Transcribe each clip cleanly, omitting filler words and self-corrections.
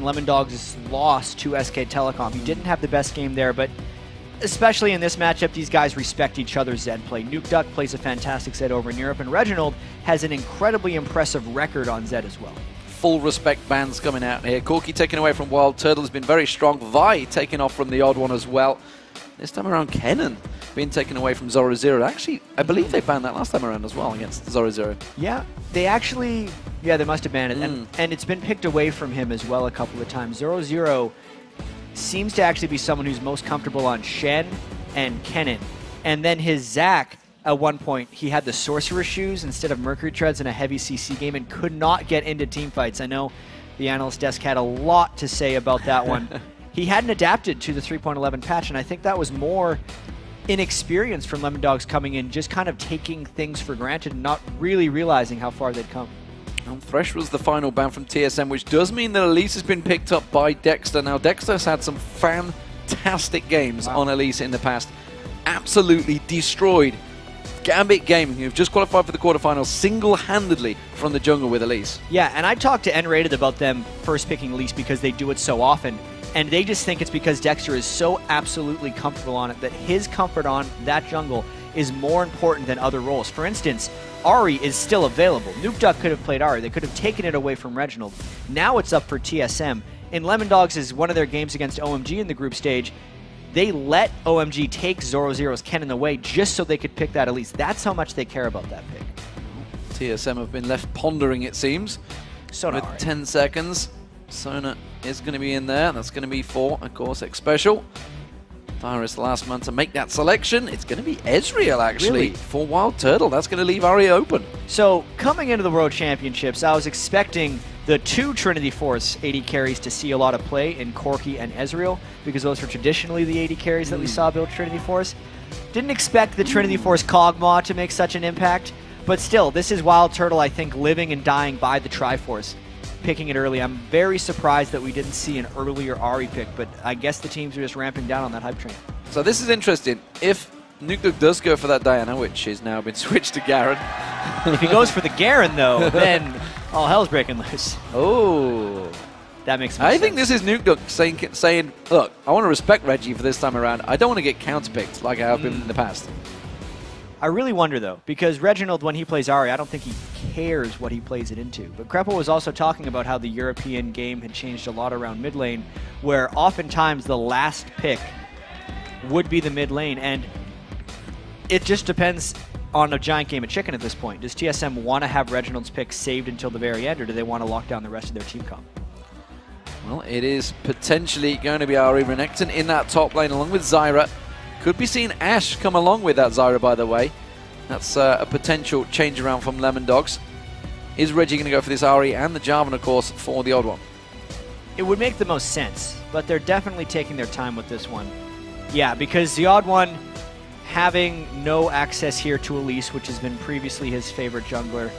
Lemondogs lost to SK Telecom. He didn't have the best game there, but especially in this matchup, these guys respect each other's Zed play. Nukeduck plays a fantastic Zed over in Europe, and Reginald has an incredibly impressive record on Zed as well. Full respect bands coming out here. Corki taken away from Wild Turtle has been very strong. Vi taken off from the Odd One as well. This time around, Kennen being taken away from Zoro Zero. Actually, I believe they banned that last time around as well against Zoro Zero. Yeah, they actually, they must have banned it. And it's been picked away from him as well a couple of times. Zoro Zero seems to actually be someone who's most comfortable on Shen and Kennen. And then his Zac, at one point, he had the Sorcerer Shoes instead of Mercury Treads in a heavy CC game and could not get into team fights. I know the analyst desk had a lot to say about that one. He hadn't adapted to the 3.11 patch, and I think that was more inexperience from Lemondogs coming in, just kind of taking things for granted and not really realizing how far they'd come. And Thresh was the final ban from TSM, which does mean that Elise has been picked up by Dexter. Now, Dexter's had some fantastic games on Elise in the past. Absolutely destroyed Gambit Gaming, who've just qualified for the quarterfinals single-handedly from the jungle with Elise. Yeah, and I talked to N-Rated about them first picking Elise because they do it so often. And they just think it's because Dexter is so absolutely comfortable on it that his comfort on that jungle is more important than other roles. For instance, Ahri is still available. Nukeduck could have played Ahri. They could have taken it away from Reginald. Now it's up for TSM. In Lemondogs is one of their games against OMG in the group stage. They let OMG take Zoro Zero's Kennen away just so they could pick that Elise. That's how much they care about that pick. TSM have been left pondering, it seems. Sona with 10 seconds. Sona is going to be in there. That's going to be for, of course, X Special. Dyrus the last man to make that selection. It's going to be Ezreal, actually, for Wild Turtle. That's going to leave Ahri open. So, coming into the World Championships, I was expecting the two Trinity Force AD carries to see a lot of play in Corki and Ezreal, because those were traditionally the AD carries that we saw build Trinity Force. Didn't expect the Trinity Force Kog'Maw to make such an impact, but still, this is Wild Turtle, I think, living and dying by the Triforce. Picking it early. I'm very surprised that we didn't see an earlier Ahri pick, but I guess the teams are just ramping down on that hype train. So this is interesting. If Nukeduck does go for that Diana, which has now been switched to Garen. If he goes for the Garen, though, then all hell's breaking loose. Oh. That makes more sense. I think this is Nukeduck saying, look, I want to respect Reggie for this time around. I don't want to get counterpicked like I have been in the past. I really wonder, though, because Reginald, when he plays Ahri, I don't think he cares what he plays it into. But Krepo was also talking about how the European game had changed a lot around mid lane, where oftentimes the last pick would be the mid lane, and it just depends on a giant game of chicken at this point. Does TSM want to have Reginald's pick saved until the very end, or do they want to lock down the rest of their team comp? Well, it is potentially going to be Ahri Renekton in that top lane, along with Zyra. Could be seeing Ashe come along with that Zyra, by the way. That's a potential change around from Lemondogs. Is Reggie going to go for this Ahri and the Jarvan, of course, for the Odd One? It would make the most sense, but they're definitely taking their time with this one. Yeah, because the Odd One having no access here to Elise, which has been previously his favorite jungler,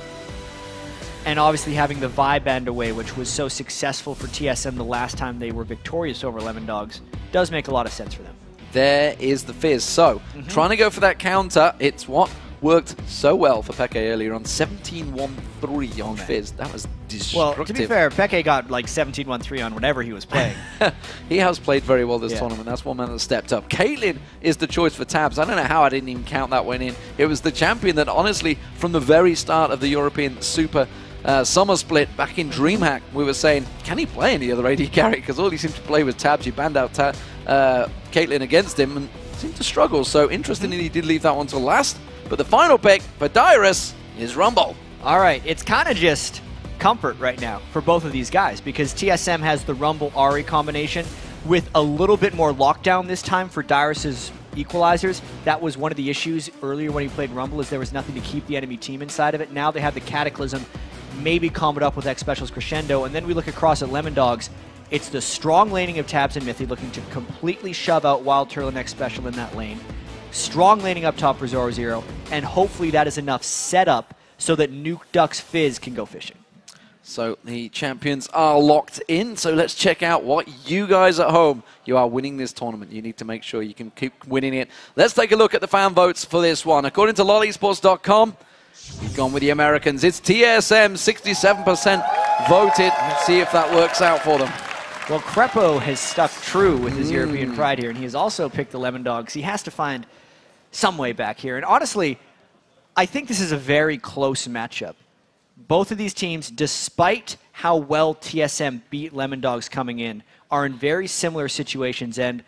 and obviously having the Vi band away, which was so successful for TSM the last time they were victorious over Lemondogs, does make a lot of sense for them. There is the Fizz. So, trying to go for that counter, it's what worked so well for Peke earlier on. 17-1-3 on Fizz. That was destructive. Well, to be fair, Peke got like 17-1-3 on whatever he was playing. He has played very well this tournament. That's one man that stepped up. Caitlyn is the choice for Tabs. I don't know how I didn't even count that one in. It was the champion that, honestly, from the very start of the European Super Summer Split back in DreamHack, we were saying, can he play any other AD carry? Because all he seemed to play was Tabs. He banned out Caitlyn against him and seemed to struggle. So interestingly, he did leave that one to last. But the final pick for Dyrus is Rumble. All right, it's kind of just comfort right now for both of these guys, because TSM has the Rumble Ahri combination with a little bit more lockdown this time for Dyrus's equalizers. That was one of the issues earlier when he played Rumble, is there was nothing to keep the enemy team inside of it. Now they have the Cataclysm, maybe comb it up with X Special's Crescendo, and then we look across at Lemondogs. It's the strong laning of Tabs and Mithy looking to completely shove out Wild Turtle and X Special in that lane. Strong laning up top for Zoro Zero, and hopefully that is enough setup so that Nukeduck's Fizz can go fishing. So the champions are locked in. So let's check out what you guys at home, you are winning this tournament. You need to make sure you can keep winning it. Let's take a look at the fan votes for this one. According to LoLesports.com, we've gone with the Americans. It's TSM, 67% voted. Let's see if that works out for them. Well, Crepo has stuck true with his European pride here, and he has also picked the Lemondogs. He has to find some way back here. And honestly, I think this is a very close matchup. Both of these teams, despite how well TSM beat Lemondogs coming in, are in very similar situations. And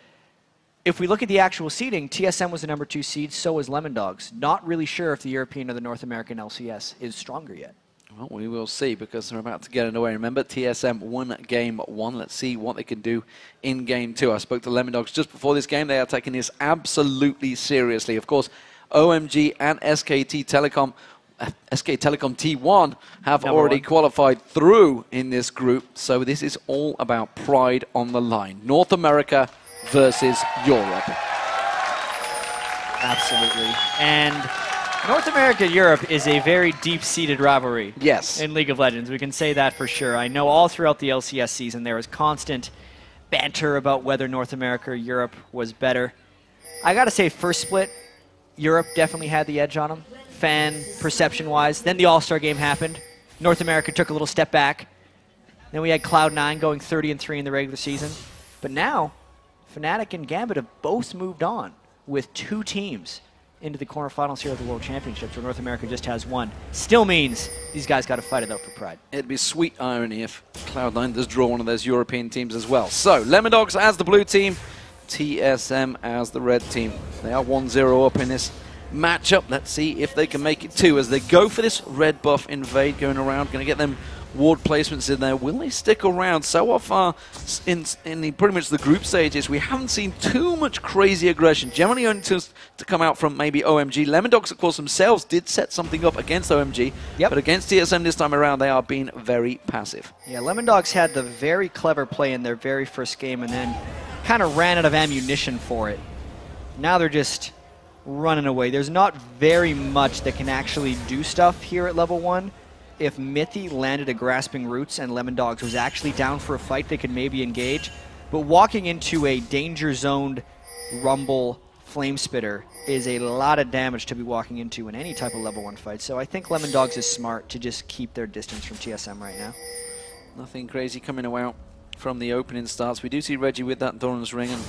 if we look at the actual seeding, TSM was the number 2 seed, so was Lemondogs. Not really sure if the European or the North American LCS is stronger yet. Well, we will see, because they're about to get underway. Remember, TSM won game 1. Let's see what they can do in game 2. I spoke to Lemondogs just before this game. They are taking this absolutely seriously. Of course, OMG and SKT Telecom T1 have already qualified through in this group. So this is all about pride on the line. North America versus Europe. Absolutely. And North America-Europe is a very deep-seated rivalry. Yes. In League of Legends. We can say that for sure. I know all throughout the LCS season there was constant banter about whether North America or Europe was better. I gotta say, first split, Europe definitely had the edge on them, fan perception-wise. Then the All-Star game happened. North America took a little step back. Then we had Cloud9 going 30-3 in the regular season. But now, Fnatic and Gambit have both moved on with 2 teams into the quarterfinals here of the World Championships, where North America just has 1. Still means these guys got to fight it out for pride. It'd be sweet irony if Cloud9 does draw one of those European teams as well. So, Lemondogs as the blue team, TSM as the red team. They are 1-0 up in this matchup. Let's see if they can make it 2 as they go for this red buff invade going around. Going to get them ward placements in there. Will they stick around? So far in pretty much the group stages, we haven't seen too much crazy aggression. Generally only to come out from maybe OMG. Lemondogs, of course, themselves did set something up against OMG, but against TSM this time around, they are being very passive. Yeah, Lemondogs had the very clever play in their very first game and then kind of ran out of ammunition for it. Now they're just running away. There's not very much that can actually do stuff here at level 1. If Mithy landed a Grasping Roots and Lemondogs was actually down for a fight, they could maybe engage. But walking into a danger-zoned Rumble Flame Spitter is a lot of damage to be walking into in any type of level 1 fight. So I think Lemondogs is smart to just keep their distance from TSM right now. Nothing crazy coming out from the opening starts. We do see Reggie with that Doran's Ring, and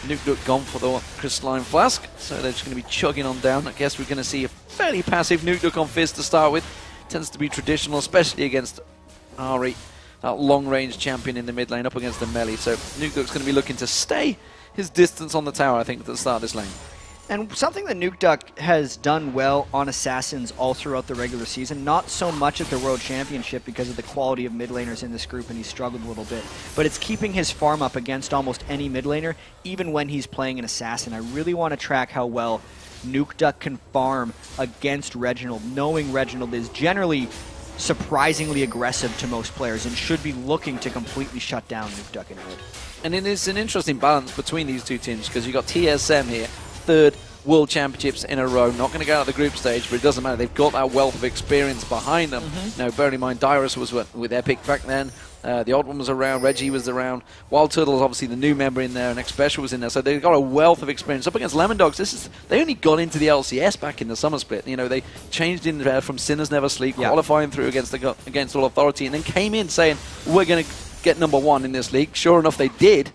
Nukeduck gone for the Crystalline Flask. So they're just going to be chugging on down. I guess we're going to see a fairly passive Nukeduck on Fizz to start with. Tends to be traditional, especially against Ari, that long-range champion in the mid lane, up against the melee. So Nukeduck's going to be looking to stay his distance on the tower, I think, at the start of this lane. And something that Nukeduck has done well on Assassins all throughout the regular season, not so much at the World Championship because of the quality of mid laners in this group, and he's struggled a little bit, but it's keeping his farm up against almost any mid laner, even when he's playing an Assassin. I really want to track how well Nukeduck can farm against Reginald, knowing Reginald is generally surprisingly aggressive to most players and should be looking to completely shut down Nukeduck in mid. And it is an interesting balance between these two teams, because you've got TSM here, 3rd World Championships in a row, not going to go out of the group stage, but it doesn't matter. They've got that wealth of experience behind them. Now, bearing in mind, Dyrus was with Epic back then. The Odd One was around, Reggie was around, Wild Turtle is obviously the new member in there, and Xpecial was in there, so they've got a wealth of experience. Up against Lemondogs, they only got into the LCS back in the summer split. You know, they changed in from Sinners Never Sleep, qualifying through against All Authority, and then came in saying, we're going to get #1 in this league. Sure enough, they did,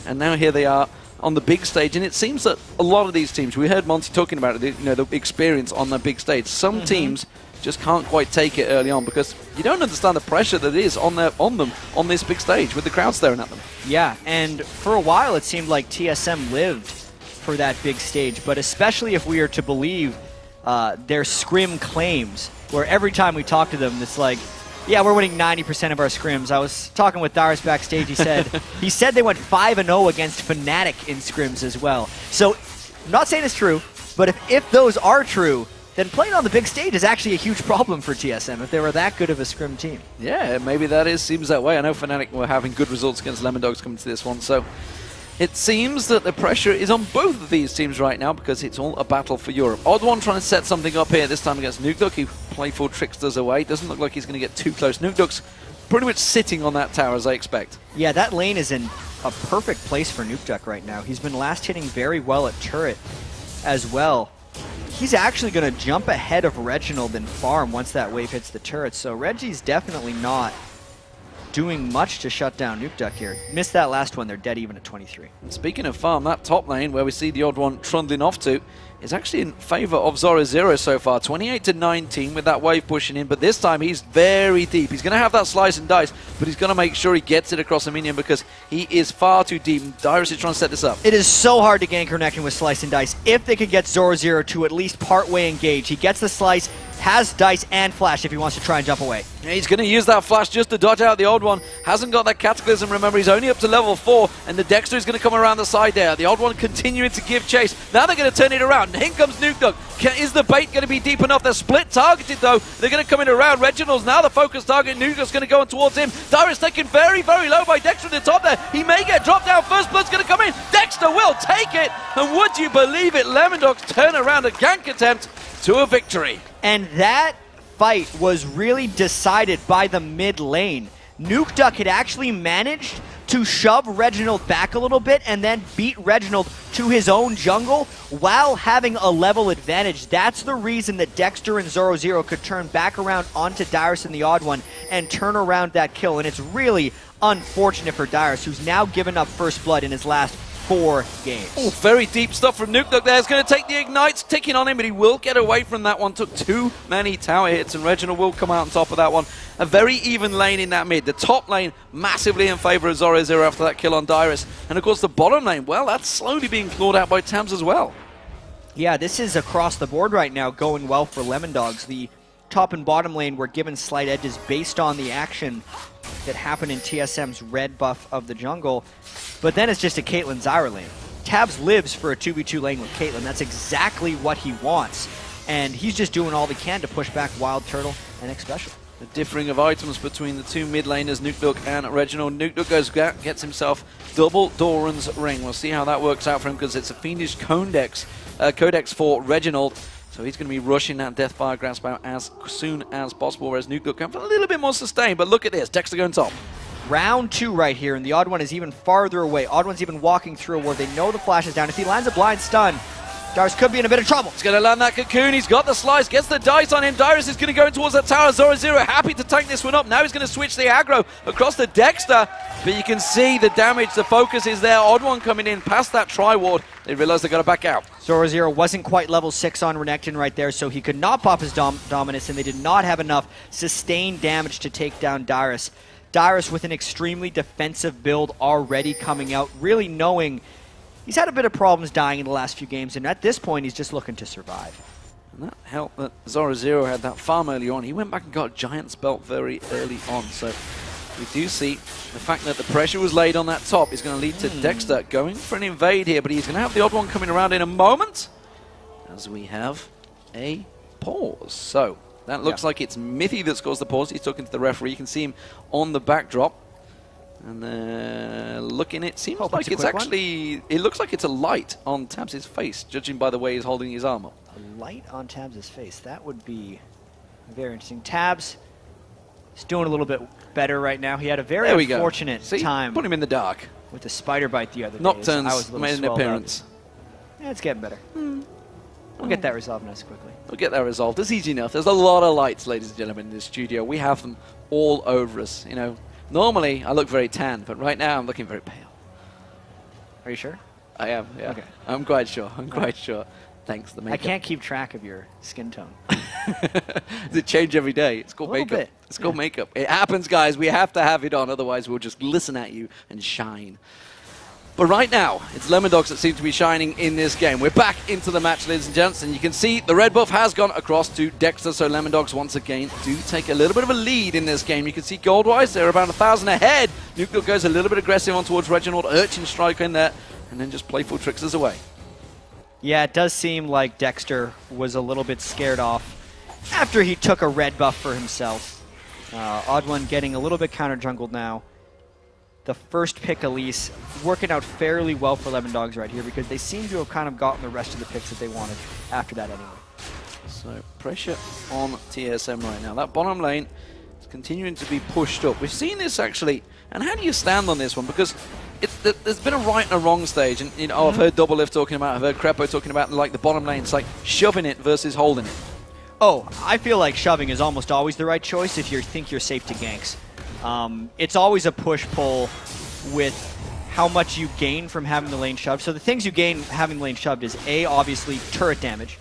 and now here they are on the big stage. And it seems that a lot of these teams, we heard Monty talking about it, you know, the experience on the big stage. Some teams just can't quite take it early on because you don't understand the pressure that is on them on this big stage with the crowd staring at them. Yeah, and for a while it seemed like TSM lived for that big stage, but especially if we are to believe their scrim claims, where every time we talk to them, it's like, yeah, we're winning 90% of our scrims. I was talking with Darius backstage. He said they went 5-0 against Fnatic in scrims as well. So, I'm not saying it's true, but if those are true, then playing on the big stage is actually a huge problem for TSM if they were that good of a scrim team. Yeah, maybe seems that way. I know Fnatic were having good results against Lemondogs coming to this one, so it seems that the pressure is on both of these teams right now because it's all a battle for Europe. Odd One trying to set something up here, this time against Nukeduck. He playful tricksters away. Doesn't look like he's going to get too close. Nukeduck's pretty much sitting on that tower, as I expect. Yeah, that lane is in a perfect place for Nukeduck right now. He's been last hitting very well at turret as well. He's actually going to jump ahead of Reginald and farm once that wave hits the turret, so Reggie's definitely not doing much to shut down Nukeduck here. Missed that last one. They're dead even at 23. Speaking of farm, that top lane where we see the odd one trundling off to is actually in favor of Zoro so far. 28 to 19 with that wave pushing in, but this time he's very deep. He's going to have that slice and dice, but he's going to make sure he gets it across the minion because he is far too deep. Dyrus is trying to set this up. It is so hard to gank Renekton with slice and dice. If they could get Zoro to at least partway engage, he gets the slice, has dice and flash if he wants to try and jump away. Yeah, he's going to use that flash just to dodge out the odd one. Hasn't got that Cataclysm, remember, he's only up to level 4, and the Dexter is going to come around the side there. The odd one continuing to give chase. Now they're going to turn it around, and in comes Nukeduck. Is the bait going to be deep enough? They're split targeted, though. They're going to come in around. Reginald's now the focus target. Nukeduck's going to go on towards him. Dyrus taken very, very low by Dexter at the top there. He may get dropped down. First Blood's going to come in. Dexter will take it, and would you believe it, Lemondogs turn around a gank attempt to a victory. And that fight was really decided by the mid lane. Nukeduck had actually managed to shove Reginald back a little bit and then beat Reginald to his own jungle while having a level advantage. That's the reason that Dexter and Zoro could turn back around onto Dyrus and the odd one and turn around that kill. And it's really unfortunate for Dyrus, who's now given up first blood in his last 4 games. Oh, very deep stuff from Nukeduck there. It's going to take the ignites ticking on him, but he will get away from that one. Took too many tower hits, and Reginald will come out on top of that one. A very even lane in that mid. The top lane massively in favor of Zoro after that kill on Dyrus. And of course the bottom lane, well, that's slowly being clawed out by Tabs as well. Yeah, this is across the board right now going well for Lemondogs. The top and bottom lane were given slight edges based on the action that happened in TSM's red buff of the jungle. But then it's just a Caitlyn Zyra lane. Tabs lives for a 2v2 lane with Caitlyn. That's exactly what he wants. And he's just doing all he can to push back Wild Turtle and X Special. The differing of items between the two mid laners, Nukeduck and Reginald. Nukeduck gets himself double Doran's ring. We'll see how that works out for him because it's a fiendish codex for Reginald. So he's going to be rushing that Deathfire Grasp out as soon as possible, whereas Nukeduck comes a little bit more sustained. But look at this, Dexter going top. Round 2 right here, and the odd one is even farther away. Odd one's even walking through a ward. They know the flash is down. If he lands a blind stun, Dyrus could be in a bit of trouble. He's going to land that cocoon. He's got the slice, gets the dice on him. Dyrus is going to go in towards that tower. Zoro happy to tank this one up. Now he's going to switch the aggro across the Dexter. But you can see the damage, the focus is there. Odd one coming in past that tri-ward. They realize they've got to back out. Zoro wasn't quite level 6 on Renekton right there, so he could not pop his dominance, and they did not have enough sustained damage to take down Dyrus. Dyrus with an extremely defensive build already coming out, really knowing he's had a bit of problems dying in the last few games, and at this point, he's just looking to survive. And that helped that Zoro had that farm early on. He went back and got a Giant's Belt very early on, so we do see the fact that the pressure was laid on that top is going to lead to Dexter going for an invade here, but he's going to have the odd one coming around in a moment as we have a pause. So that looks like it's Mithy that scores the pause. He's talking to the referee. You can see him on the backdrop. And looking, it seems like it's actually, it looks like it's a light on Tabs' face, judging by the way he's holding his arm up. A light on Tabs' face, that would be very interesting. Tabs is doing a little bit better right now. He had a very unfortunate time. Put him in the dark. With the spider bite the other day. Nocturne's made an appearance. Yeah, it's getting better. We'll get that resolved nice quickly. We'll get that resolved. It's easy enough. There's a lot of lights, ladies and gentlemen, in the studio. We have them all over us, you know. Normally, I look very tan, but right now I'm looking very pale. Are you sure? I am, yeah. Okay. I'm quite sure. I'm quite sure. Thanks, the makeup. I can't keep track of your skin tone. Does it change every day? It's called makeup. Bit. It's called makeup. It happens, guys. We have to have it on, otherwise we'll just listen at you and shine. But right now, it's Lemondogs that seem to be shining in this game. We're back into the match, ladies and gents, and you can see the red buff has gone across to Dexter, so Lemondogs once again do take a little bit of a lead in this game. You can see gold-wise, they're about 1,000 ahead. Nukeduck goes a little bit aggressive on towards Reginald, Urchin Strike in there, and then just playful tricks us away. Yeah, it does seem like Dexter was a little bit scared off after he took a red buff for himself. Odd One getting a little bit counter-jungled now. The first pick, Elise, working out fairly well for Lemondogs right here because they seem to have kind of gotten the rest of the picks that they wanted after that anyway. So pressure on TSM right now. That bottom lane is continuing to be pushed up. We've seen this actually, and how do you stand on this one? Because there's been a right and a wrong stage, and you know, I've heard Double Lift talking about, I've heard Crepo talking about like the bottom lane. It's like shoving it versus holding it. Oh, I feel like shoving is almost always the right choice if you think you're safe to ganks. It's always a push-pull with how much you gain from having the lane shoved. So the things you gain having the lane shoved is A, obviously turret damage,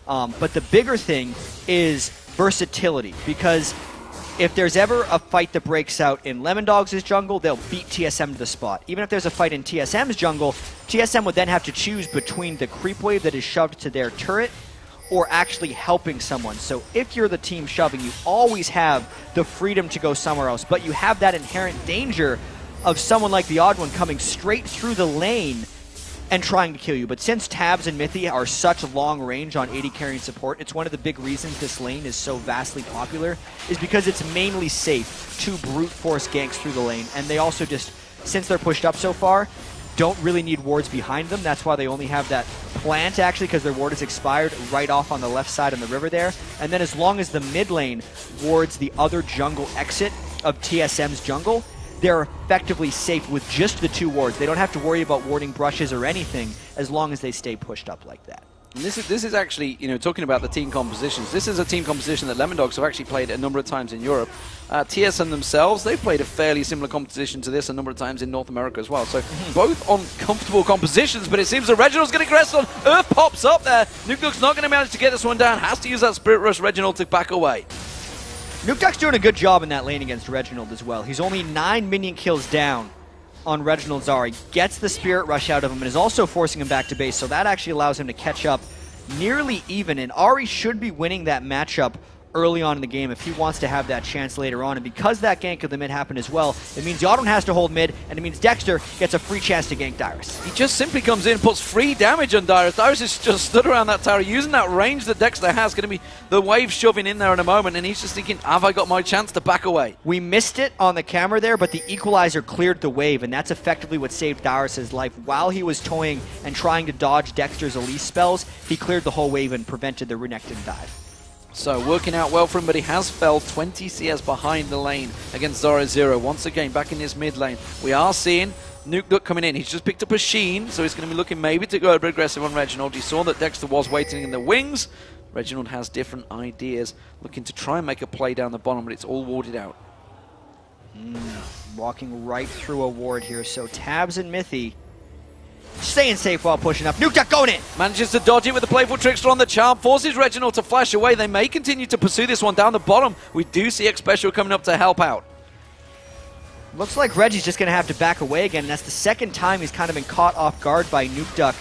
but the bigger thing is versatility, because if there's ever a fight that breaks out in Lemondogs' jungle, they'll beat TSM to the spot. Even if there's a fight in TSM's jungle, TSM would then have to choose between the creep wave that is shoved to their turret or actually helping someone. So if you're the team shoving, you always have the freedom to go somewhere else, but you have that inherent danger of someone like the Odd One coming straight through the lane and trying to kill you. But since Tabs and Mithy are such long range on AD carry and support, it's one of the big reasons this lane is so vastly popular, is because it's mainly safe to brute force ganks through the lane. And they also just, since they're pushed up so far, don't really need wards behind them. That's why they only have that plant, actually, because their ward is expired right off on the left side on the river there. And then as long as the mid lane wards the other jungle exit of TSM's jungle, they're effectively safe with just the 2 wards. They don't have to worry about warding brushes or anything as long as they stay pushed up like that. And this is actually, you know, talking about the team compositions, this is a team composition that Lemondogs have actually played a number of times in Europe. TSM themselves, they've played a fairly similar composition to this a number of times in North America as well. So both on comfortable compositions, but it seems that Reginald's going to aggress on. Earth pops up there. Nukeduck's not going to manage to get this one down. Has to use that Spirit Rush Reginald to back away. Nukeduck's doing a good job in that lane against Reginald as well. He's only 9 minion kills down on Reginald Zari. Gets the Spirit Rush out of him and is also forcing him back to base, so that actually allows him to catch up nearly even. And Ari should be winning that matchup early on in the game if he wants to have that chance later on. And because that gank of the mid happened as well, it means Yawdon has to hold mid, and it means Dexter gets a free chance to gank Dyrus. He just simply comes in and puts free damage on Dyrus. Dyrus is just stood around that tower using that range that Dexter has. Going to be the wave shoving in there in a moment, and he's just thinking, have I got my chance to back away? We missed it on the camera there, but the equalizer cleared the wave, and that's effectively what saved Dyrus' life. While he was toying and trying to dodge Dexter's Elise spells, he cleared the whole wave and prevented the Renekton dive. So working out well for him, but he has fell 20 CS behind the lane against Zoro. Once again, back in his mid lane. We are seeing Nukeduck coming in. He's just picked up a Sheen, so he's going to be looking maybe to go a bit aggressive on Reginald. He saw that Dexter was waiting in the wings. Reginald has different ideas, looking to try and make a play down the bottom, but it's all warded out. Walking right through a ward here, so Tabs and Mithy staying safe while pushing up. Nukeduck going in! Manages to dodge it with the playful trickster on the charm, forces Reginald to flash away. They may continue to pursue this one down the bottom. We do see X Special coming up to help out. Looks like Reggie's just going to have to back away again, and that's the second time he's kind of been caught off guard by Nukeduck.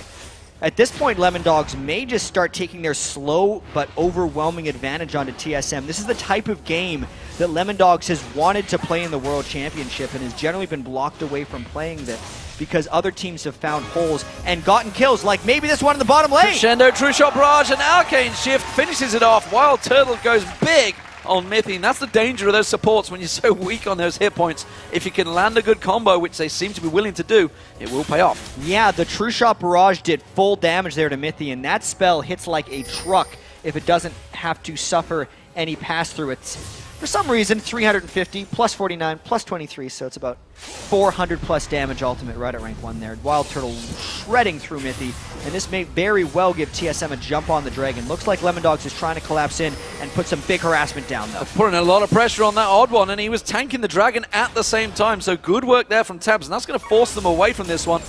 At this point, Lemondogs may just start taking their slow but overwhelming advantage onto TSM. This is the type of game that Lemondogs has wanted to play in the World Championship and has generally been blocked away from playing that because other teams have found holes and gotten kills, like maybe this one in the bottom lane. Crescendo, True Shot Barrage, and Arcane Shift finishes it off. Wild Turtle goes big on Mithy, and that's the danger of those supports when you're so weak on those hit points. If you can land a good combo, which they seem to be willing to do, it will pay off. Yeah, the True Shot Barrage did full damage there to Mithy, and that spell hits like a truck if it doesn't have to suffer any pass-through. It's, for some reason, 350, plus 49, plus 23, so it's about 400 plus damage ultimate right at rank 1 there. Wild Turtle shredding through Mithy, and this may very well give TSM a jump on the Dragon. Looks like Lemondogs is trying to collapse in and put some big harassment down, though. Putting a lot of pressure on that Odd One, and he was tanking the Dragon at the same time, so good work there from Tabs, and that's going to force them away from this one.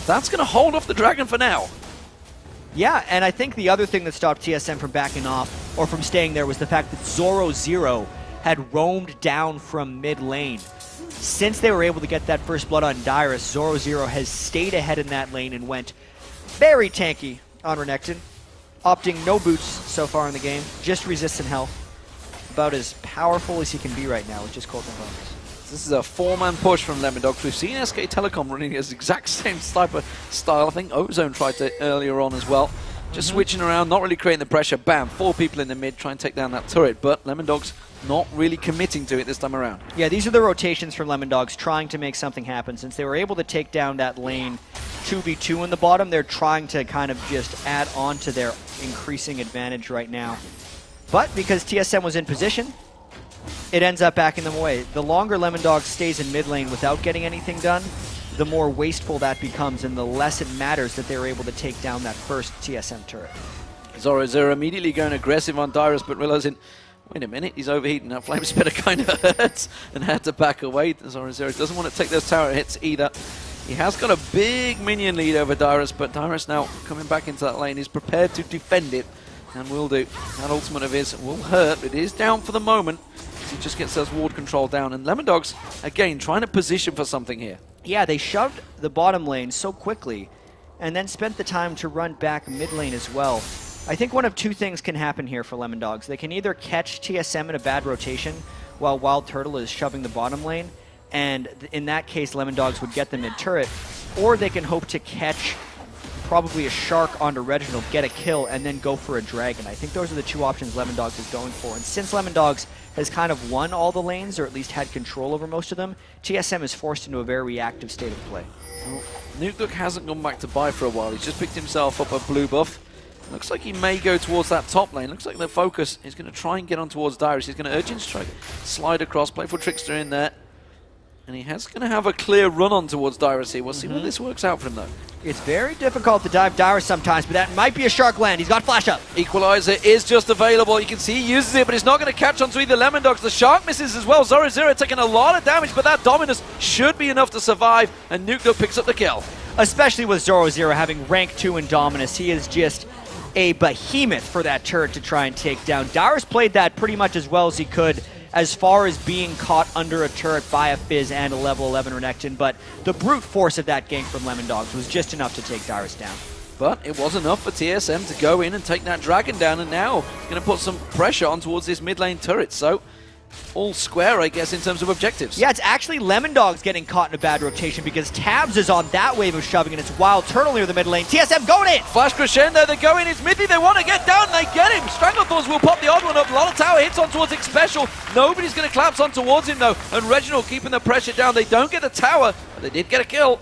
That's going to hold off the Dragon for now. Yeah, and I think the other thing that stopped TSM from backing off, or from staying there, was the fact that Zoro had roamed down from mid lane. Since they were able to get that first blood on Dyrus, Zoro has stayed ahead in that lane and went very tanky on Renekton, opting no boots so far in the game, just resistant health. About as powerful as he can be right now with just cold components. This is a 4-man push from Lemondogs. We've seen SK Telecom running his exact same type of style. I think Ozone tried to earlier on as well. Just switching around, not really creating the pressure. Bam, 4 people in the mid, try and take down that turret. But Lemondogs not really committing to it this time around. Yeah, these are the rotations from Lemondogs, trying to make something happen. Since they were able to take down that lane 2v2 in the bottom, they're trying to kind of just add on to their increasing advantage right now. But because TSM was in position, it ends up backing them away. The longer Lemondogs stays in mid lane without getting anything done, the more wasteful that becomes and the less it matters that they were able to take down that first TSM turret. Zoro immediately going aggressive on Dyrus, but realizing Wait a minute, he's overheating. That flame spitter kind of hurts and had to back away. Zoro doesn't want to take those tower hits either. He has got a big minion lead over Dyrus, but Dyrus now coming back into that lane. He's prepared to defend it, and will do. That ultimate of his will hurt. It is down for the moment. He just gets those ward control down. And Lemondogs, again, trying to position for something here. Yeah, they shoved the bottom lane so quickly, and then spent the time to run back mid lane as well. I think one of two things can happen here for Lemondogs. They can either catch TSM in a bad rotation while Wild Turtle is shoving the bottom lane, and in that case, Lemondogs would get them mid-turret, or they can hope to catch probably a Shark onto Reginald, get a kill, and then go for a Dragon. I think those are the two options Lemondogs is going for. And since Lemondogs has kind of won all the lanes, or at least had control over most of them, TSM is forced into a very reactive state of play. Well, Nukeduck hasn't gone back to buy for a while. He's just picked himself up a blue buff. Looks like he may go towards that top lane. Looks like the focus is going to try and get on towards Dyrus. He's going to urge him to try to slide across, Playful Trickster in there. And he has going to have a clear run on towards Dyrus here. We'll see where this works out for him, though. It's very difficult to dive Dyrus sometimes, but that might be a Shark land. He's got Flash Up. Equalizer is just available. You can see he uses it, but it's not going to catch onto either Lemondogs. The Shark misses as well. Zoro taking a lot of damage, but that Dominus should be enough to survive, and Nukeduck picks up the kill. Especially with Zoro having rank 2 in Dominus. He is just a behemoth for that turret to try and take down. Dyrus played that pretty much as well as he could as far as being caught under a turret by a Fizz and a level 11 Renekton, but the brute force of that gank from Lemondogs was just enough to take Dyrus down. But it was enough for TSM to go in and take that Dragon down, and now going to put some pressure on towards this mid lane turret. So all square, I guess, in terms of objectives. Yeah, it's actually Lemondogs getting caught in a bad rotation because Tabs is on that wave of shoving, and it's Wild Turtle near the mid lane. TSM going in! Flash crescendo, they go in, it's Mithy, they want to get down, they get him! Stranglethorns will pop the odd one up, a lot of tower hits on towards X-Special. Nobody's going to collapse on towards him, though, and Reginald keeping the pressure down. They don't get the tower, but they did get a kill.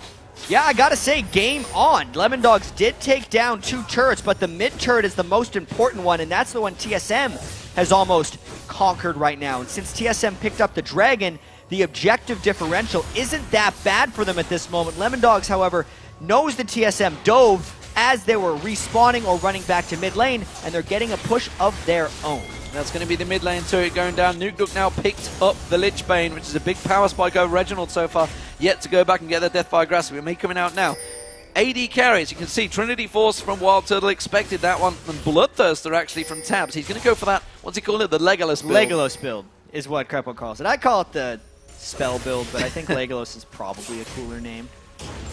Yeah, I gotta say, game on. Lemondogs did take down 2 turrets, but the mid turret is the most important one, and that's the one TSM has almost conquered right now. And since TSM picked up the Dragon, the objective differential isn't that bad for them at this moment. Lemondogs, however, knows the TSM dove as they were respawning or running back to mid lane, and they're getting a push of their own. That's going to be the mid lane turret going down. Nukeduck now picked up the Lich Bane, which is a big power spike over Reginald so far. Yet to go back and get the Deathfire Grasp. It may coming out now. AD carries, you can see Trinity Force from Wild Turtle, expected that one, and Bloodthirster actually from Tabs. He's going to go for that, what's he calling it, the Legolas build? Legolas build is what Crepo calls it. I call it the spell build, but I think Legolas is probably a cooler name,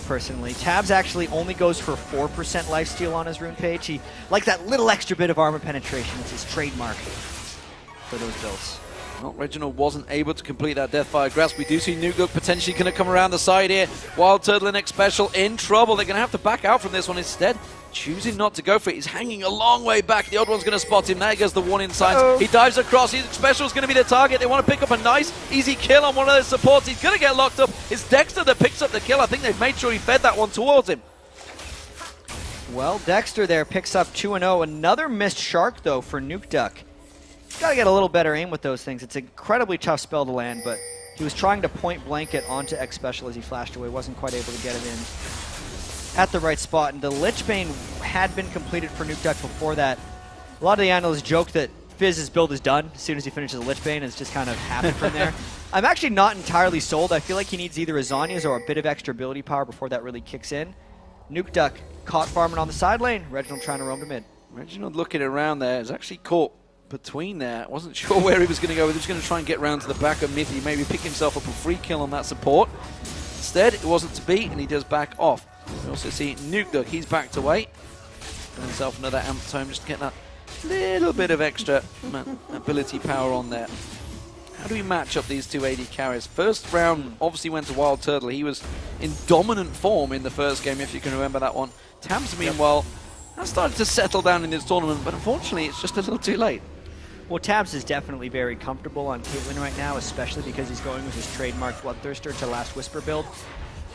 personally. Tabs actually only goes for 4% lifesteal on his rune page. He likes that little extra bit of armor penetration. It's his trademark for those builds. Well, Reginald wasn't able to complete that Deathfire Grasp. We do see Nukeduck potentially going to come around the side here. Wild Turtle and X-Special in trouble. They're going to have to back out from this one instead. Choosing not to go for it. He's hanging a long way back. The odd one's going to spot him. There goes the warning signs. He dives across. X-Special's going to be the target. They want to pick up a nice, easy kill on one of those supports. He's going to get locked up. It's Dexter that picks up the kill. I think they've made sure he fed that one towards him. Well, Dexter there picks up 2-0. Another missed Shark, though, for Nukeduck. Got to get a little better aim with those things. It's an incredibly tough spell to land, but he was trying to point blanket onto X-Special as he flashed away. Wasn't quite able to get it in at the right spot. And the Lich Bane had been completed for Nukeduck before that. A lot of the analysts joke that Fizz's build is done as soon as he finishes the Lich Bane, and it's just kind of happened from there. I'm actually not entirely sold. I feel like he needs either a Zhonya's or a bit of extra ability power before that really kicks in. Nukeduck caught farming on the side lane. Reginald trying to roam to mid. Reginald looking around there is actually caught between there. Wasn't sure where he was going to go. He was going to try and get round to the back of Mithy, maybe pick himself up a free kill on that support. Instead, it wasn't to be, and he does back off. We also see Nukeduck. He's backed away. Got himself another amp tome just to get that little bit of extra ability power on there. How do we match up these two AD carries? First round obviously went to Wild Turtle. He was in dominant form in the first game, if you can remember that one. Tabs, meanwhile, has started to settle down in this tournament, but unfortunately, it's just a little too late. Well, Tabs is definitely very comfortable on Caitlyn right now, especially because he's going with his trademark Bloodthirster to Last Whisper build.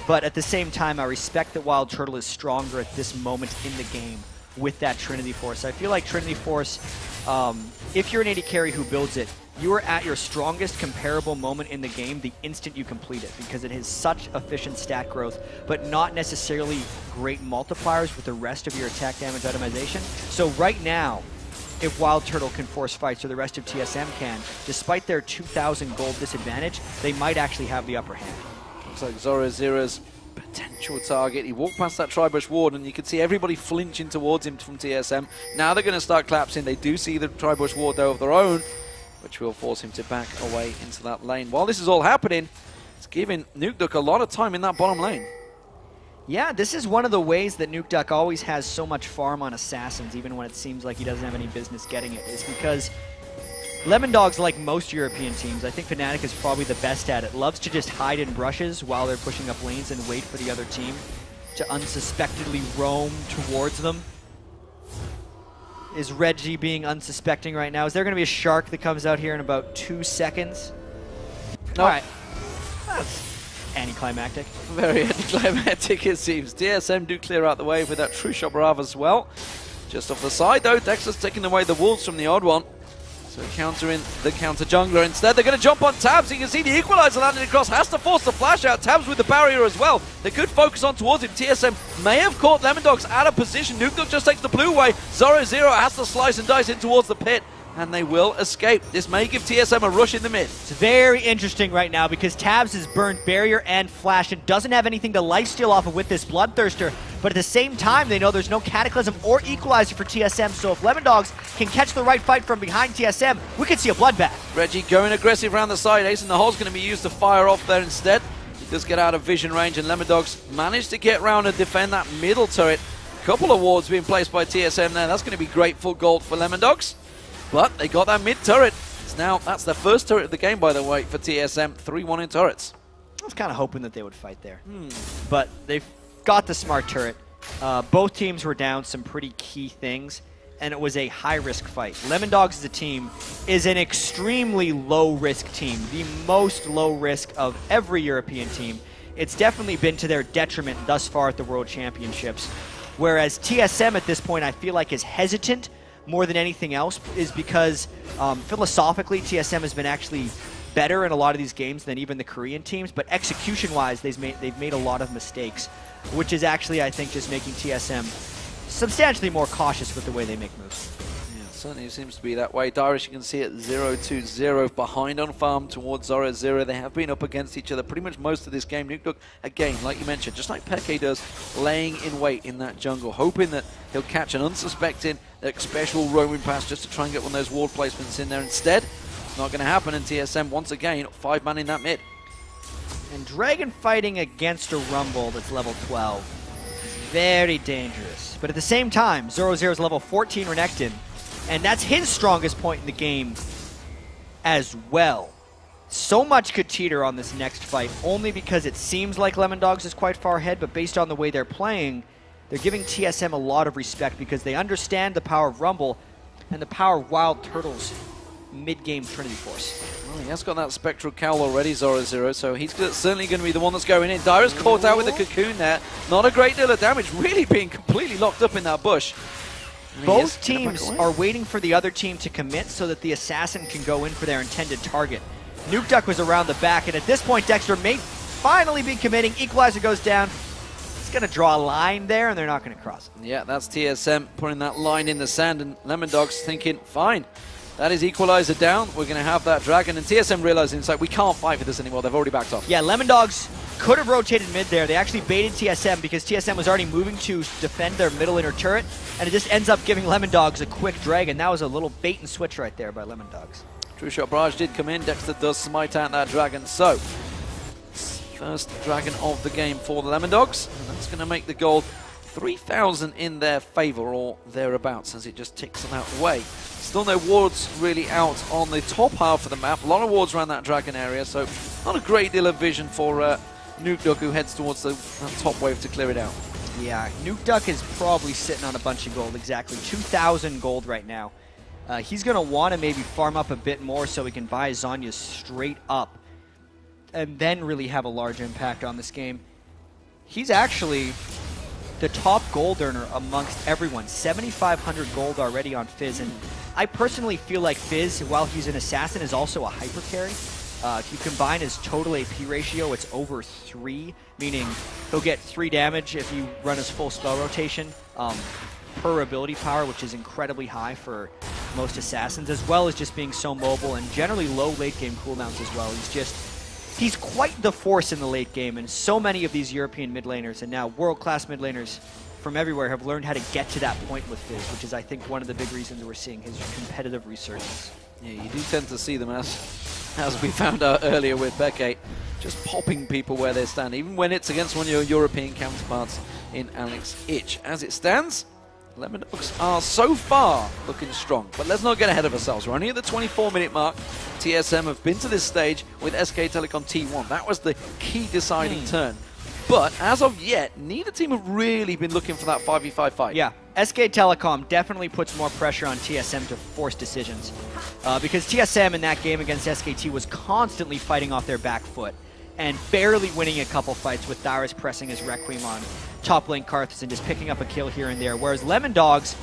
But at the same time, I respect that Wild Turtle is stronger at this moment in the game with that Trinity Force. I feel like Trinity Force, if you're an AD carry who builds it, you are at your strongest comparable moment in the game the instant you complete it, because it has such efficient stat growth, but not necessarily great multipliers with the rest of your attack damage itemization. So right now, if Wild Turtle can force fights or the rest of TSM can, despite their 2,000 gold disadvantage, they might actually have the upper hand. Looks like Zorozero's potential target. He walked past that Tribush ward, and you can see everybody flinching towards him from TSM. Now they're going to start collapsing. They do see the Tribush ward, though, of their own, which will force him to back away into that lane. While this is all happening, it's giving Nukeduck a lot of time in that bottom lane. Yeah, this is one of the ways that Nukeduck always has so much farm on Assassins, even when it seems like he doesn't have any business getting it, is because Lemondogs, like most European teams, I think Fnatic is probably the best at it, loves to just hide in brushes while they're pushing up lanes and wait for the other team to unsuspectedly roam towards them. Is Reggie being unsuspecting right now? Is there going to be a shark that comes out here in about 2 seconds? Nope. All right. That's anticlimactic. Very anticlimactic, it seems. TSM do clear out the way with that True Shot Brava as well. Just off the side, though, Dexter's taking away the wolves from the odd one. So countering the counter jungler instead. They're going to jump on Tabs. You can see the equalizer landing across. Has to force the flash out. Tabs with the barrier as well. They could focus on towards him. TSM may have caught Lemondogs out of position. Nukeduck just takes the blue away. Zorozero has to slice and dice in towards the pit. And they will escape. This may give TSM a rush in the mid. It's very interesting right now because Tabs has burned barrier and flash and doesn't have anything to lifesteal off of with this Bloodthirster. But at the same time, they know there's no Cataclysm or Equalizer for TSM. So if Lemondogs can catch the right fight from behind TSM, we could see a bloodbath. Reggie going aggressive around the side. Ace in the hole's going to be used to fire off there instead. He does get out of vision range, and Lemondogs managed to get around and defend that middle turret. A couple of wards being placed by TSM there. That's going to be great full gold for Lemondogs. But they got that mid turret. That's their first turret of the game, by the way, for TSM. 3-1 in turrets. I was kind of hoping that they would fight there. But they've got the smart turret. Both teams were down some pretty key things, and it was a high-risk fight. Lemondogs as a team is an extremely low-risk team, the most low-risk of every European team. It's definitely been to their detriment thus far at the World Championships, whereas TSM at this point I feel like is hesitant more than anything else, is because philosophically TSM has been actually better in a lot of these games than even the Korean teams, but execution-wise they've made a lot of mistakes, which is actually, I think, just making TSM substantially more cautious with the way they make moves. Yeah, certainly seems to be that way. Darius, you can see it 0-2-0 behind on farm towards Zoro0. They have been up against each other pretty much most of this game. Nukeduck, again, like you mentioned, just like Peke does, laying in wait in that jungle, hoping that he'll catch an unsuspecting special roaming pass just to try and get one of those ward placements in there. Instead, it's not going to happen, and TSM, once again, 5-man in that mid. And Dragon fighting against a Rumble that's level 12 is very dangerous. But at the same time, Zoro0's level 14 Renekton, and that's his strongest point in the game as well. So much could teeter on this next fight, only because it seems like Lemondogs is quite far ahead, but based on the way they're playing, they're giving TSM a lot of respect because they understand the power of Rumble and the power of Wild Turtle's mid-game Trinity Force. Well, he has got that Spectral Cowl already, Zoro0, so he's certainly going to be the one that's going in. Dyrus caught out with the Cocoon there. Not a great deal of damage, really being completely locked up in that bush. Both teams are waiting for the other team to commit so that the Assassin can go in for their intended target. Nukeduck was around the back, and at this point, Dexter may finally be committing. Equalizer goes down. It's going to draw a line there, and they're not going to cross it. Yeah, that's TSM putting that line in the sand, and Lemondogs thinking, fine, that is Equalizer down. We're going to have that Dragon, and TSM realizing it's like, we can't fight for this anymore. They've already backed off. Yeah, Lemondogs could have rotated mid there. They actually baited TSM because TSM was already moving to defend their middle inner turret, and it just ends up giving Lemondogs a quick Dragon. That was a little bait and switch right there by Lemondogs. True Shot Barrage did come in. Dexter does smite out that Dragon. So, first Dragon of the game for the Lemondogs, and that's going to make the gold 3,000 in their favor or thereabouts as it just ticks them out the way. Still no wards really out on the top half of the map. A lot of wards around that Dragon area, so not a great deal of vision for Nukeduck, who heads towards the top wave to clear it out. Yeah, Nukeduck is probably sitting on a bunch of gold, exactly 2,000 gold right now. He's going to want to maybe farm up a bit more so he can buy Zhonya straight up and then really have a large impact on this game. He's actually the top gold earner amongst everyone. 7,500 gold already on Fizz, and I personally feel like Fizz, while he's an assassin, is also a hyper carry. If you combine his total AP ratio, it's over 3, meaning he'll get 3 damage if you run his full spell rotation per ability power, which is incredibly high for most assassins, as well as just being so mobile and generally low late game cooldowns as well. He's quite the force in the late game, and so many of these European mid laners and now world-class mid laners from everywhere have learned how to get to that point with Fizz, which is, I think, one of the big reasons we're seeing his competitive resurgence. Yeah, you do tend to see them, as we found out earlier with Beckett, just popping people where they stand, even when it's against one of your European counterparts in Alex Ich. As it stands, Lemondogs are so far looking strong, but let's not get ahead of ourselves. We're only at the 24-minute mark. TSM have been to this stage with SK Telecom T1. That was the key deciding turn. But as of yet, neither team have really been looking for that 5v5 fight. Yeah, SK Telecom definitely puts more pressure on TSM to force decisions. Because TSM in that game against SKT was constantly fighting off their back foot and barely winning a couple fights with Dyrus pressing his Requiem on top lane Karthus and just picking up a kill here and there. Whereas Lemondogs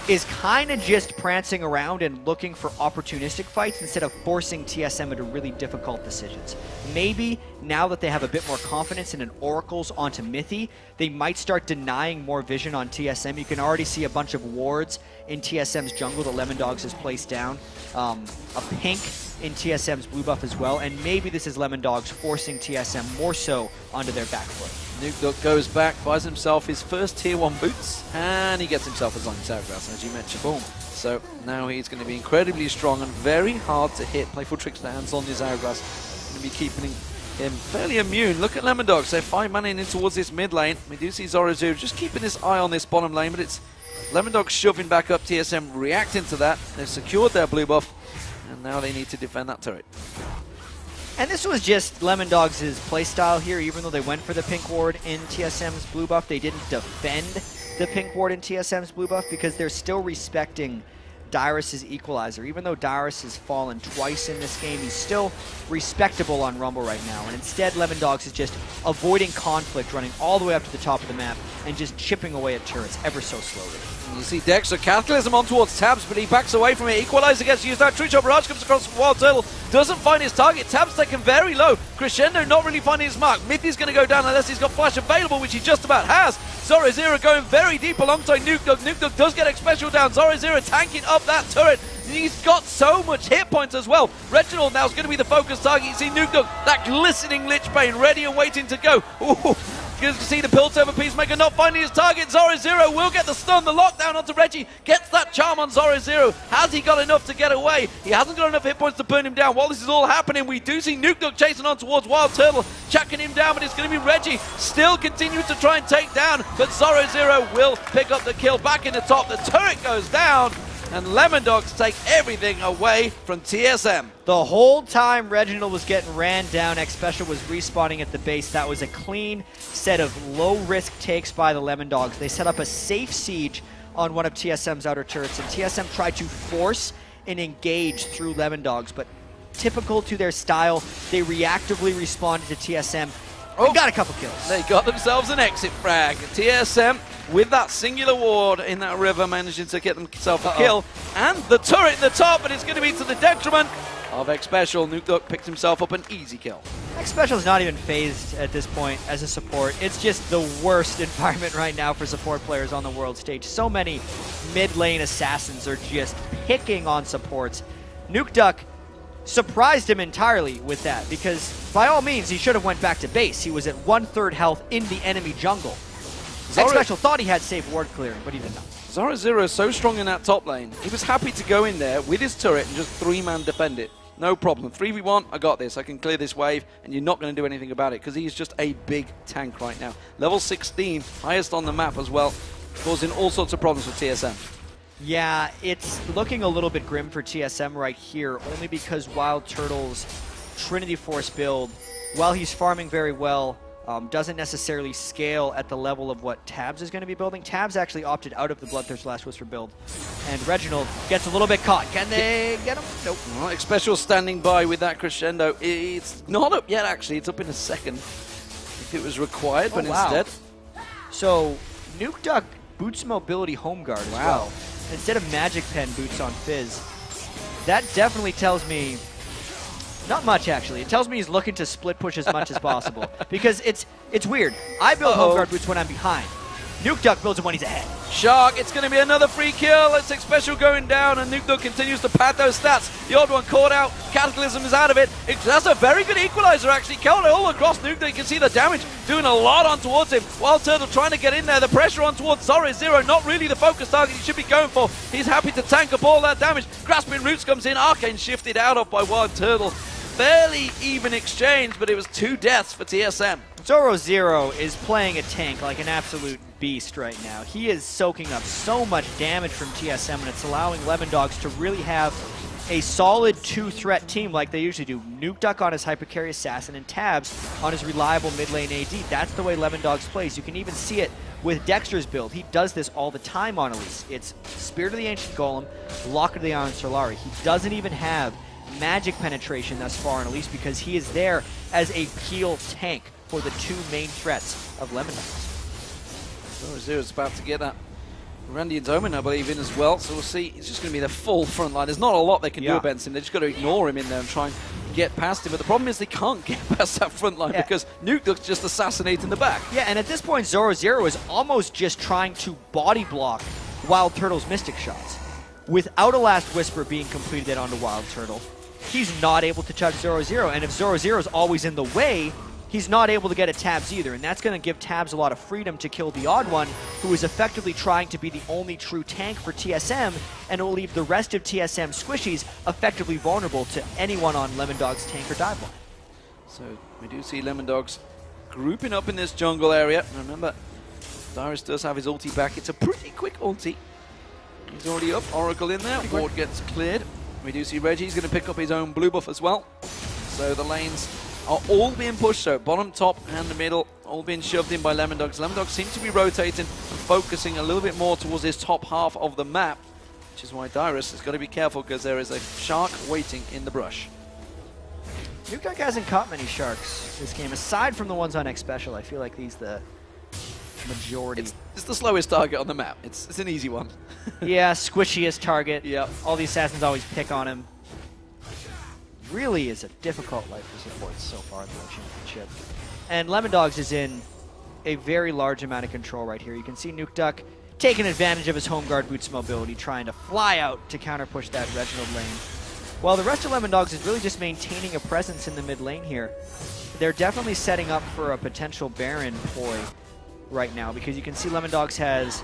is kind of just prancing around and looking for opportunistic fights instead of forcing TSM into really difficult decisions. Maybe now that they have a bit more confidence in an Oracles onto Mithy, they might start denying more vision on TSM. You can already see a bunch of wards in TSM's jungle that Lemondogs has placed down. A pink in TSM's blue buff as well, and maybe this is Lemondogs forcing TSM more so onto their back foot. Nuke goes back, buys himself his first tier 1 boots, and he gets himself his own Zaragoza, as you mentioned. Boom. So now he's going to be incredibly strong and very hard to hit. Playful tricks to hands on his Zaragoza. Going to be keeping him fairly immune. Look at Lemondogs. They're 5 manning in towards this mid lane. We do see Zorozu just keeping his eye on this bottom lane, but it's Lemondogs shoving back up, TSM reacting to that. They've secured their blue buff, and now they need to defend that turret. And this was just Lemondogs' playstyle here. Even though they went for the pink ward in TSM's blue buff, they didn't defend the pink ward in TSM's blue buff because they're still respecting Dyrus' equalizer. Even though Dyrus has fallen twice in this game, he's still respectable on Rumble right now. And instead, Lemondogs is just avoiding conflict, running all the way up to the top of the map and just chipping away at turrets ever so slowly. You see Dexter Cataclysm on towards Tabs, but he backs away from it. Equalizer gets used out. True Shot Barrage comes across from Wild Turtle. Doesn't find his target. Tabs taken very low. Crescendo not really finding his mark. Mithy's going to go down unless he's got Flash available, which he just about has. Zoro going very deep alongside Nuke. Nuke does get X-Special down. Zoro tanking up that turret. He's got so much hit points as well. Reginald now is going to be the focus target. You see Nuke, that glistening Lich Bane ready and waiting to go. Ooh. Good to see the Piltover Peacemaker not finding his target. Zoro will get the stun, the lockdown onto Reggie, gets that charm on Zoro. Has he got enough to get away? He hasn't got enough hit points to burn him down. While this is all happening, we do see Nuke chasing on towards Wild Turtle, checking him down, but it's going to be Reggie still continuing to try and take down, but Zoro will pick up the kill back in the top. The turret goes down, and Lemondogs take everything away from TSM. The whole time Reginald was getting ran down, X-Special was respawning at the base. That was a clean set of low-risk takes by the Lemondogs. They set up a safe siege on one of TSM's outer turrets, and TSM tried to force and engage through Lemondogs, but typical to their style, they reactively responded to TSM. Oh, got a couple kills. They got themselves an exit frag. TSM with that singular ward in that river, managing to get themselves a kill. And the turret in the top, but it's going to be to the detriment of X-Special. Nuke picked himself up an easy kill. X-Special's not even phased at this point as a support. It's just the worst environment right now for support players on the world stage. So many mid-lane assassins are just picking on supports. Nuke surprised him entirely with that, because by all means he should have went back to base. He was at 1/3 health in the enemy jungle. X-Special thought he had safe ward clearing, but he did not. Zoro is so strong in that top lane. He was happy to go in there with his turret and just 3-man defend it. No problem. 3v1, I got this. I can clear this wave, and you're not going to do anything about it because he's just a big tank right now. Level 16, highest on the map as well, causing all sorts of problems for TSM. Yeah, it's looking a little bit grim for TSM right here, only because Wild Turtle's Trinity Force build, while he's farming very well, doesn't necessarily scale at the level of what Tabs is going to be building. Tabs actually opted out of the Bloodthirst Last Whisper build, and Reginald gets a little bit caught. Can they get him? Nope. Well, X-Special standing by with that Crescendo. It's not up yet, actually. It's up in a second if it was required, but instead. So, Nuke boots mobility home guard as well. Instead of Magic Pen boots on Fizz. That definitely tells me, not much actually, it tells me he's looking to split push as much as possible. Because it's weird. I build home guard boots when I'm behind. Nuke builds them when he's ahead. Shark, it's going to be another free kill. Let's take Special going down, and Nuke continues to pad those stats. The odd one caught out. Cataclysm is out of it. That's a very good equalizer, actually. Killed all across Nuke. You can see the damage doing a lot on towards him. Wild Turtle trying to get in there. The pressure on towards Zoro, not really the focus target he should be going for. He's happy to tank up all that damage. Grasping Roots comes in. Arcane shifted out of by Wild Turtle. Fairly even exchange, but it was 2 deaths for TSM. Zoro is playing a tank like an absolute beast right now. He is soaking up so much damage from TSM, and it's allowing Lemondogs to really have a solid 2-threat team like they usually do. Nuke on his Hypercarry Assassin and Tabs on his reliable mid lane AD. That's the way Lemondogs plays. You can even see it with Dexter's build. He does this all the time on Elise. It's Spirit of the Ancient Golem, Locket of the Iron Solari. He doesn't even have magic penetration thus far on Elise because he is there as a peel tank for the 2 main threats of Lemondogs. Zero's about to get that Randian's Omen, I believe, in as well, so we'll see. It's just going to be the full front line. There's not a lot they can do against him. They just got to ignore him in there and try and get past him. But the problem is they can't get past that front line because Nuke just assassinating the back. Yeah, and at this point, Zoro is almost just trying to body block Wild Turtle's Mystic shots. Without a Last Whisper being completed onto Wild Turtle, he's not able to touch Zoro, and if Zoro is always in the way, he's not able to get at Tabs either, and that's going to give Tabs a lot of freedom to kill the Odd One, who is effectively trying to be the only true tank for TSM, and it will leave the rest of TSM squishies effectively vulnerable to anyone on Lemondogs' tank or dive line. So we do see Lemondogs grouping up in this jungle area. And remember, Dyrus does have his ulti back. It's a pretty quick ulti. He's already up. Oracle in there. Ward gets cleared. We do see Reggie's going to pick up his own blue buff as well. So the lanes are all being pushed, so bottom, top, and the middle, all being shoved in by Lemondogs. Lemondogs seem to be rotating and focusing a little bit more towards this top half of the map, which is why Dyrus has got to be careful because there is a shark waiting in the brush. Nuke hasn't caught many sharks this game, aside from the ones on X Special. I feel like these the majority. It's the slowest target on the map. It's an easy one. Yeah, squishiest target. Yep. All the assassins always pick on him. Really is a difficult life for supports so far in the World Championship. And Lemondogs is in a very large amount of control right here. You can see Nuke taking advantage of his home guard boots mobility, trying to fly out to counter push that Reginald lane. While the rest of Lemondogs is really just maintaining a presence in the mid lane here. They're definitely setting up for a potential Baron ploy right now, because you can see Lemondogs has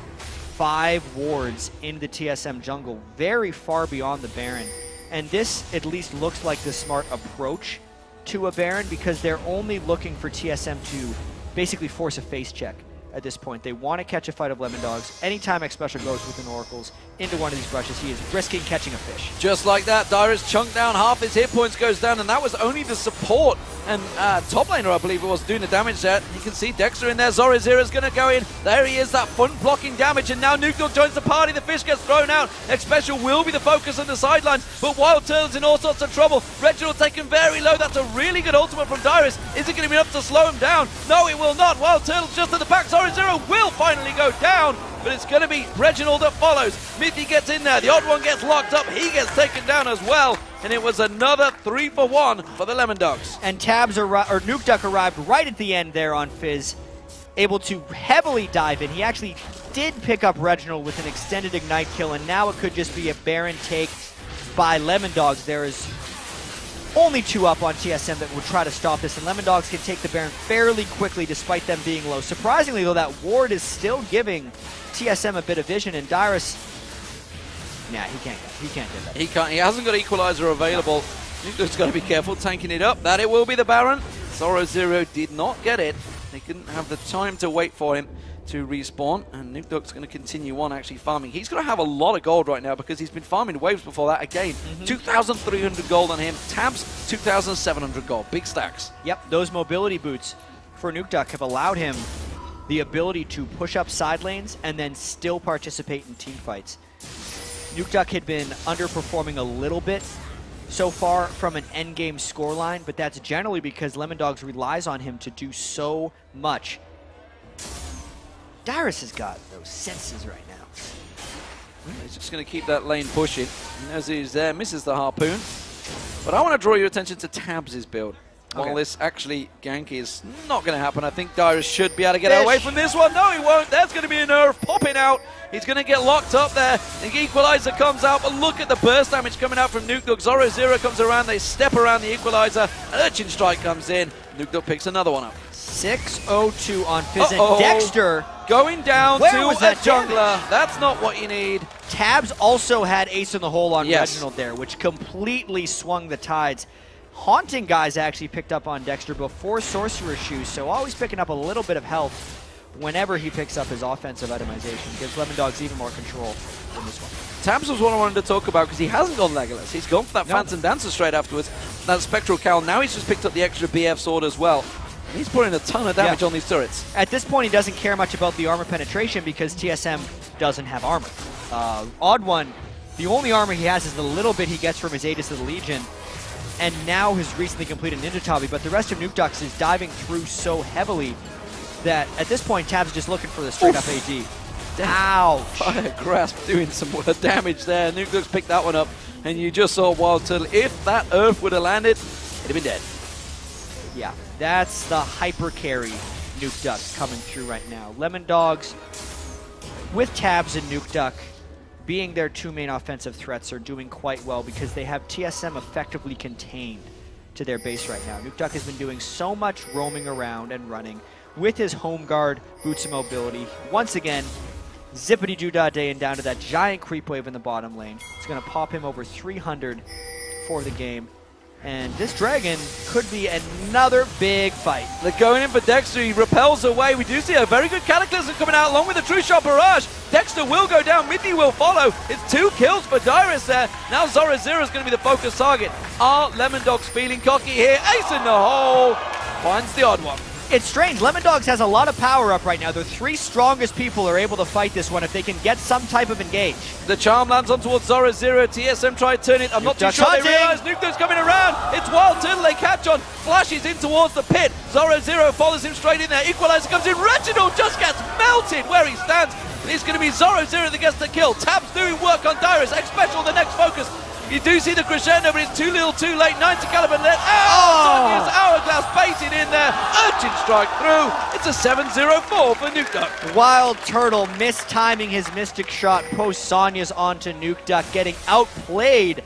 5 wards in the TSM jungle, very far beyond the Baron. And this at least looks like the smart approach to a Baron, because they're only looking for TSM to basically force a face check at this point. They want to catch a fight of Lemondogs. Anytime X Special goes with an Oracles into one of these brushes, he is risking catching a fish. Just like that, Dyrus chunked down, half his hit points goes down, and that was only the support and top laner, I believe it was, doing the damage there. You can see Dexter in there. Zoro's going to go in. There he is, that fun blocking damage, and now Nuke joins the party. The fish gets thrown out. X Special will be the focus on the sidelines, but Wild Turtle's in all sorts of trouble. Reginald taken very low. That's a really good ultimate from Dyrus. Is it going to be enough to slow him down? No, it will not. Wild Turtle just at the back. Zoro will finally go down, but it's going to be Reginald that follows. Mithy gets in there. The Odd One gets locked up. He gets taken down as well. And it was another 3-for-1 for the Lemondogs. And Nuke arrived right at the end there on Fizz, able to heavily dive in. He actually did pick up Reginald with an extended Ignite kill, and now it could just be a Baron take by Lemondogs. There is only 2 up on TSM that would try to stop this, and Lemondogs can take the Baron fairly quickly despite them being low. Surprisingly, though, that ward is still giving TSM a bit of vision, and Dyrus, nah, he can't get that. He can't. He hasn't got Equalizer available. Nuke's got to be careful tanking it up. That it will be the Baron. Zoro did not get it. They couldn't have the time to wait for him to respawn, and Nuke's going to continue on actually farming. He's going to have a lot of gold right now because he's been farming waves before that again. 2,300 gold on him. Tabs, 2,700 gold. Big stacks. Yep, those mobility boots for Nuke have allowed him the ability to push up side lanes and then still participate in team fights. Nuke had been underperforming a little bit so far from an endgame scoreline, but that's generally because Lemondogs relies on him to do so much. Dyrus has got those senses right now. He's just going to keep that lane pushing. And as he's there, misses the harpoon. But I want to draw your attention to Tabs' build. Well, this actually gank is not going to happen. I think Dyrus should be able to get away from this one. No, he won't. There's going to be a nerve popping out. He's going to get locked up there. The Equalizer comes out, but look at the burst damage coming out from Nukeduck. Zoro comes around. They step around the Equalizer. An Urchin Strike comes in. Nukeduck picks another one up. 6:02 on Fizz. And Dexter going down to a jungler. That's not what you need. Tabs also had ace in the hole on Reginald there, which completely swung the tides. Haunting Guys actually picked up on Dexter before Sorcerer's Shoes, so always picking up a little bit of health whenever he picks up his offensive itemization. Gives Lemondogs even more control in this one. Tabs was what I wanted to talk about because he hasn't gone Legolas. He's gone for that Phantom Dancer straight afterwards. That Spectral Cowl. Now he's just picked up the extra BF sword as well. And he's putting a ton of damage on these turrets. At this point, he doesn't care much about the armor penetration because TSM doesn't have armor. Odd One, the only armor he has is the little bit he gets from his Aegis of the Legion, and now has recently completed Ninja Tabi, but the rest of Nukeduck is diving through so heavily that at this point, Tab's just looking for the straight-up AD. Ouch! Fire Grasp doing some damage there. Nukeduck's picked that one up, and you just saw Wild Turtle. If that Earth would have landed, it'd have been dead. Yeah, that's the hyper carry Nukeduck coming through right now. Lemondogs, with Tabs and Nukeduck being their two main offensive threats, are doing quite well because they have TSM effectively contained to their base right now. Nukeduck has been doing so much roaming around and running with his home guard, boots of mobility. Once again, zippity-doo-dah day and down to that giant creep wave in the bottom lane. It's going to pop him over 300 for the game. And this dragon could be another big fight. They're going in for Dexter. He repels away. We do see a very good Cataclysm coming out along with a True Shot Barrage. Dexter will go down. Midney will follow. It's 2 kills for Dyrus there. Now Zoro Zero is going to be the focus target. Are Lemondogs feeling cocky here? Ace in the hole. Finds the odd one. It's strange. Lemondogs has a lot of power up right now. The 3 strongest people are able to fight this one if they can get some type of engage. The charm lands on towards Zoro Zero. TSM try to turn it. I'm not too sure they realize Nukeduck's coming around. It's Wild Turtle. They catch on. Flashes in towards the pit. Zoro Zero follows him straight in there. Equalizer comes in. Reginald just gets melted where he stands. And it's going to be Zoro Zero that gets the kill. Tab's doing work on Dyrus. X-Special the next focus. You do see the crescendo, but it's too little too late. 90 caliber net. Sonya's Hourglass baited in there. Urchin Strike through. It's a 7-0-4 for Nukeduck. Wild Turtle mistiming his Mystic Shot post Sonya's onto Nukeduck, getting outplayed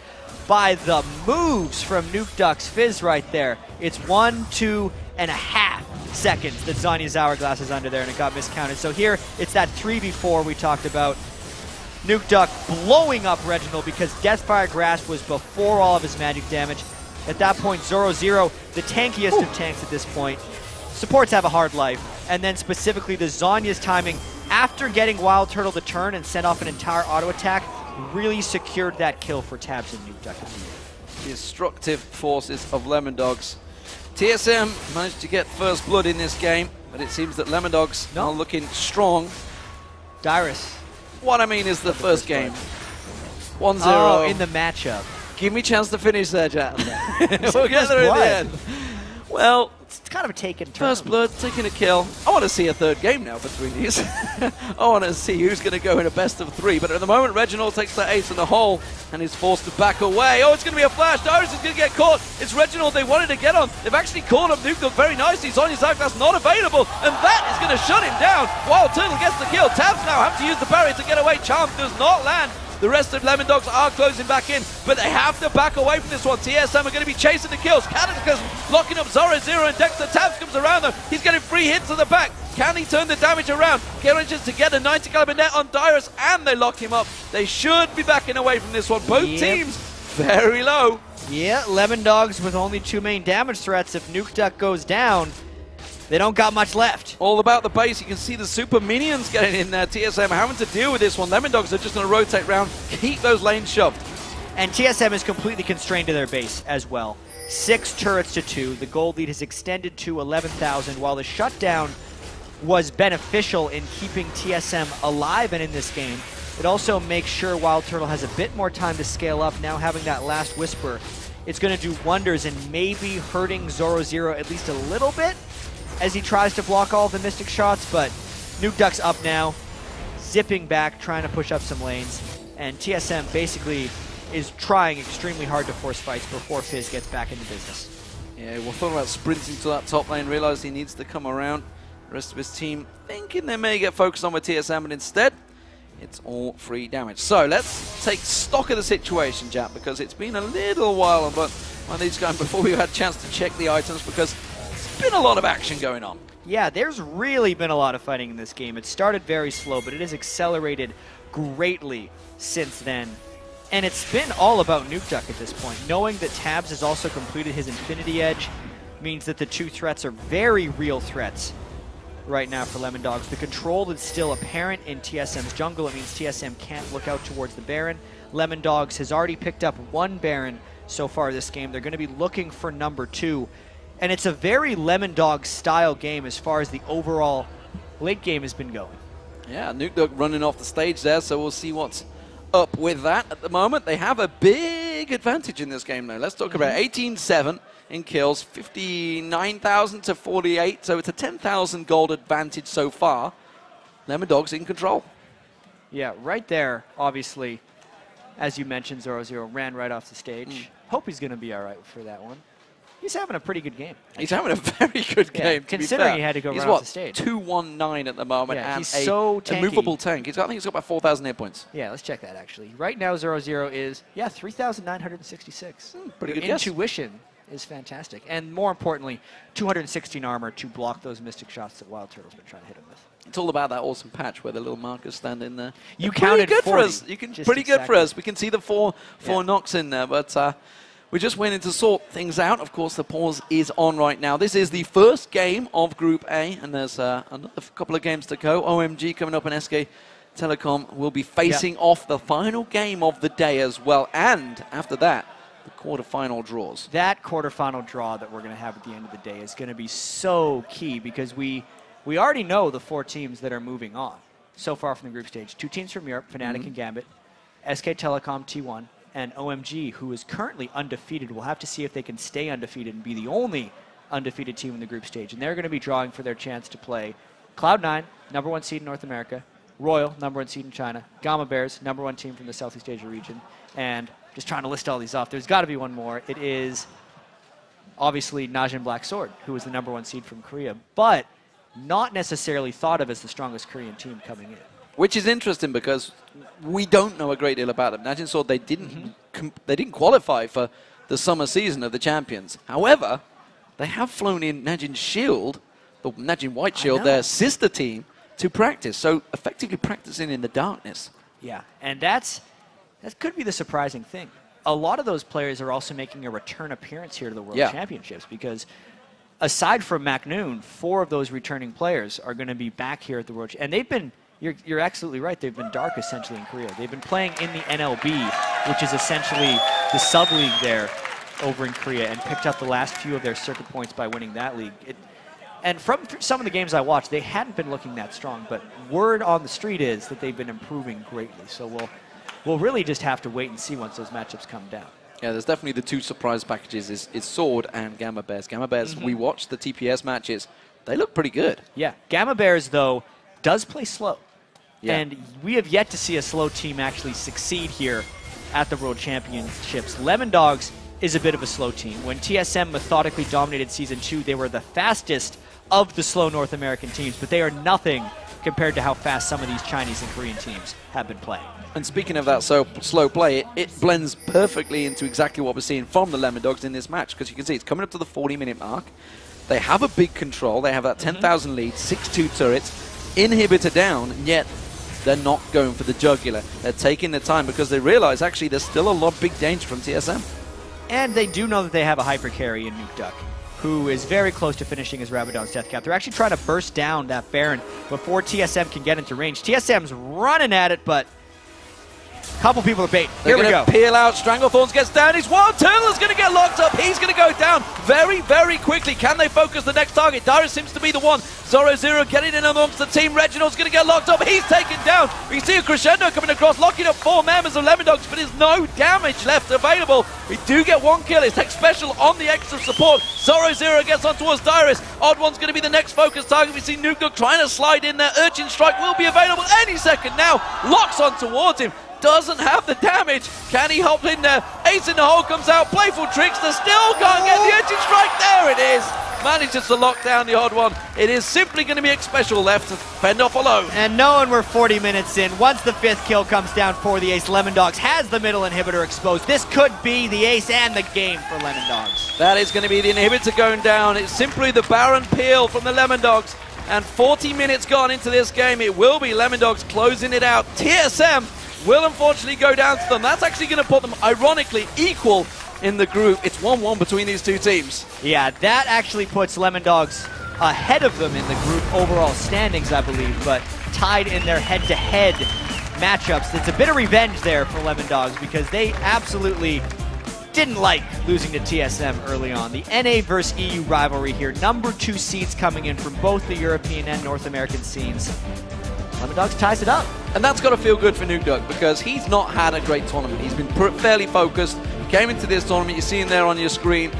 by the moves from Nukeduck's Fizz right there. It's 1.5 seconds that Sonya's Hourglass is under there, and it got miscounted. So here, it's that 3v4 we talked about. Nukeduck blowing up Reginald because Deathfire Grasp was before all of his magic damage. At that point, Zoro Zero, the tankiest of tanks at this point. Supports have a hard life. And then specifically the Zonya's timing after getting Wild Turtle to turn and send off an entire auto attack really secured that kill for Tabs and Nukeduck. The destructive forces of Lemondogs. TSM managed to get first blood in this game, but it seems that Lemondogs are looking strong. Dyrus. What I mean is the first game. 1-0. Oh, in the matchup. Give me a chance to finish there, Jack. Okay. We'll get there in the end. Well, it's kind of a taken turn. First blood, taking a kill. I want to see a third game now between these. I want to see who's going to go in a best of 3. But at the moment, Reginald takes the ace in the hole and is forced to back away. Oh, it's going to be a flash. Dyrus is going to get caught. It's Reginald they wanted to get on. They've actually caught up Nukeduck very nicely. Sonya's Hourglass not available. And that is going to shut him down. Wild Turtle gets the kill. Tabs now have to use the barrier to get away. Charm does not land. The rest of Lemondogs are closing back in, but they have to back away from this one. TSM are going to be chasing the kills. Cataclysm locking up Zoro Zero and Dexter. Tabs comes around though. He's getting 3 hits to the back. Can he turn the damage around? Manages to get a 90 caliber net on Dyrus, and they lock him up. They should be backing away from this one. Both teams very low. Yeah, Lemondogs with only 2 main damage threats. If Nukeduck goes down, they don't got much left. All about the base. You can see the super minions getting in there. TSM having to deal with this one. Lemondogs are just going to rotate around, keep those lanes shoved. And TSM is completely constrained to their base as well. 6 turrets to 2. The gold lead has extended to 11,000. While the shutdown was beneficial in keeping TSM alive and in this game, it also makes sure Wild Turtle has a bit more time to scale up. Now having that last Whisper, it's going to do wonders and maybe hurting Zoro Zero at least a little bit as he tries to block all of the Mystic shots, but Nukeduck's up now, zipping back, trying to push up some lanes, and TSM basically is trying extremely hard to force fights before Fizz gets back into business. Yeah, well, thought about sprinting to that top lane, realized he needs to come around. The rest of his team thinking they may get focused on with TSM, but instead, it's all free damage. So let's take stock of the situation, Jack, because it's been a little while, but one of these guys before we had a chance to check the items, because there's been a lot of action going on. Yeah, there's really been a lot of fighting in this game. It started very slow, but it has accelerated greatly since then. And it's been all about Nuke Duck at this point. Knowing that Tabs has also completed his Infinity Edge means that the two threats are very real threats right now for Lemondogs. The control is still apparent in TSM's jungle. It means TSM can't look out towards the Baron. Lemondogs has already picked up one Baron so far this game. They're going to be looking for number 2. And it's a very Lemondogs style game as far as the overall late game has been going. Yeah, Nuke Duck running off the stage there, so we'll see what's up with that. At the moment, they have a big advantage in this game, though. Let's talk about 18-7 in kills, 59,000 to 48, so it's a 10,000 gold advantage so far. Lemondogs in control. Yeah, right there, obviously, as you mentioned, 0-0 ran right off the stage. Hope he's going to be all right for that one. He's having a pretty good game. He's having a very good game, considering he had to go right off the stage. He's 219 at the moment, yeah, and he's so tanky. A movable tank. I think he's got about 4,000 hit points. Yeah, let's check that, actually. Right now, 0-0 is, 3,966. Pretty good Intuition is fantastic. And more importantly, 216 armor to block those Mystic shots that Wild Turtle's been trying to hit him with. It's all about that awesome patch where the little markers stand in there. You counted good 40. For us. You can pretty good for us. We can see the four knocks in there, but we just went in to sort things out. Of course, the pause is on right now. This is the first game of Group A, and there's another couple of games to go. OMG coming up, and SK Telecom will be facing off the final game of the day as well. And after that, the quarterfinal draws. That quarterfinal draw that we're going to have at the end of the day is going to be so key, because we already know the 4 teams that are moving on so far from the group stage. 2 teams from Europe, Fnatic and Gambit, SK Telecom T1, and OMG, who is currently undefeated. We'll have to see if they can stay undefeated and be the only undefeated team in the group stage. And they're going to be drawing for their chance to play Cloud9, #1 seed in North America, Royal, #1 seed in China, Gamma Bears, #1 team from the Southeast Asia region, and just trying to list all these off. There's got to be one more. It is obviously Najin Black Sword, who is the #1 seed from Korea, but not necessarily thought of as the strongest Korean team coming in. Which is interesting, because we don't know a great deal about them. Najin Sword, they didn't qualify for the summer season of the champions. However, they have flown in Najin Shield, the Najin White Shield, their sister team, to practice. So effectively practicing in the darkness. Yeah, and that could be the surprising thing. A lot of those players are also making a return appearance here to the World Championships, because aside from MacNoon, 4 of those returning players are going to be back here at the World Championships. And they've been, you're absolutely right, they've been dark essentially in Korea. They've been playing in the NLB, which is essentially the sub-league there over in Korea, and picked up the last few of their circuit points by winning that league. And from some of the games I watched, they hadn't been looking that strong, but word on the street is that they've been improving greatly. So we'll really just have to wait and see once those matchups come down. Yeah, there's definitely the 2 surprise packages is Sword and Gamma Bears. Gamma Bears, we watched the TPS matches. They look pretty good. Yeah, Gamma Bears, though, does play slow. Yeah. And we have yet to see a slow team actually succeed here at the World Championships. Lemondogs is a bit of a slow team. When TSM methodically dominated Season 2, they were the fastest of the slow North American teams, but they are nothing compared to how fast some of these Chinese and Korean teams have been playing. And speaking of that slow play, it blends perfectly into exactly what we're seeing from the Lemondogs in this match, because you can see it's coming up to the 40-minute mark. They have a big control. They have that 10,000 lead, 6-2 turrets, inhibitor down, and yet they're not going for the jugular. They're taking their time because they realize actually there's still a lot of big danger from TSM. And they do know that they have a hyper carry in Nuke Duck, who is very close to finishing his Rabadon's death cap. They're actually trying to burst down that Baron before TSM can get into range. TSM's running at it, but a couple people are bait. Here we go. Peel out. Stranglethorns gets down. His Wild Turtle's going to get locked up. He's going to go down very, very quickly. Can they focus the next target? Dyrus seems to be the one. 0-0 getting in amongst the team. Reginald's going to get locked up. He's taken down. We see a crescendo coming across, locking up 4 members of Lemondogs, but there's no damage left available. We do get 1 kill. It's Tech Special on the extra support. 0-0 gets on towards Dyrus. Odd One's going to be the next focus target. We see Nuke Duck trying to slide in there. Urchin Strike will be available any second now. Locks on towards him. doesn't have the damage. Can he hop in there? Ace in the hole comes out. Playful Trickster still can't get the edging strike. There it is. Manages to lock down the odd one. It is simply going to be a special left to fend off alone. And knowing we're 40 minutes in, once the 5th kill comes down for the Ace, Lemondogs has the middle inhibitor exposed. This could be the Ace and the game for Lemondogs. That is going to be the inhibitor going down. It's simply the Baron peel from the Lemondogs. And 40 minutes gone into this game. It will be Lemondogs closing it out. TSM will unfortunately go down to them. That's actually going to put them, ironically, equal in the group. It's 1-1 between these two teams. Yeah, that actually puts Lemondogs ahead of them in the group overall standings, I believe, but tied in their head-to-head matchups. It's a bit of revenge there for Lemondogs because they absolutely didn't like losing to TSM early on. The NA versus EU rivalry here. Number 2 seeds coming in from both the European and North American scenes. Lemondogs ties it up. And that's got to feel good for Nuke because he's not had a great tournament. He's been fairly focused. Came into this tournament, you're seeing there on your screen,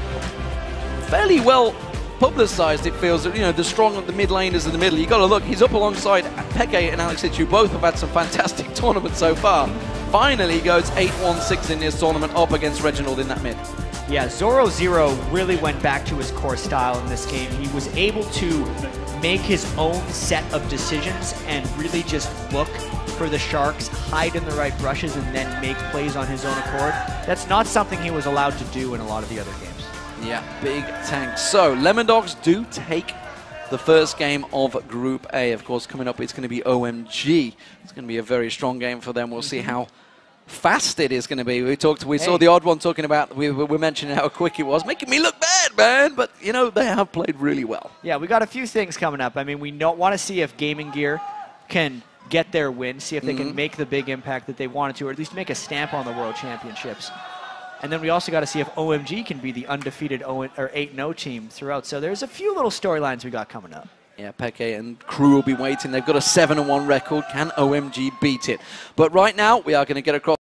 fairly well publicized, it feels. You know, the strong, the mid laners in the middle. You got to look, he's up alongside Peke and Alex who both have had some fantastic tournaments so far. Finally goes 8-1-6 in this tournament up against Reginald in that mid. Yeah, Zoro Zero really went back to his core style in this game. He was able to make his own set of decisions and really just look for the Sharks, hide in the right brushes, and then make plays on his own accord. That's not something he was allowed to do in a lot of the other games. Yeah, big tank. So, Lemondogs do take the first game of Group A. Of course, coming up, it's going to be OMG. It's going to be a very strong game for them. We'll see how fast it is going to be. We saw the odd one talking about, we mentioning how quick it was, making me look bad, man. But, you know, they have played really well. Yeah, we got a few things coming up. I mean, we want to see if Gaming Gear can get their win, see if they can make the big impact that they wanted to, or at least make a stamp on the World Championships. And then we also got to see if OMG can be the undefeated 8-0 team throughout. So there's a few little storylines we got coming up. Yeah, Peke and crew will be waiting. They've got a 7-1 record. Can OMG beat it? But right now, we are going to get across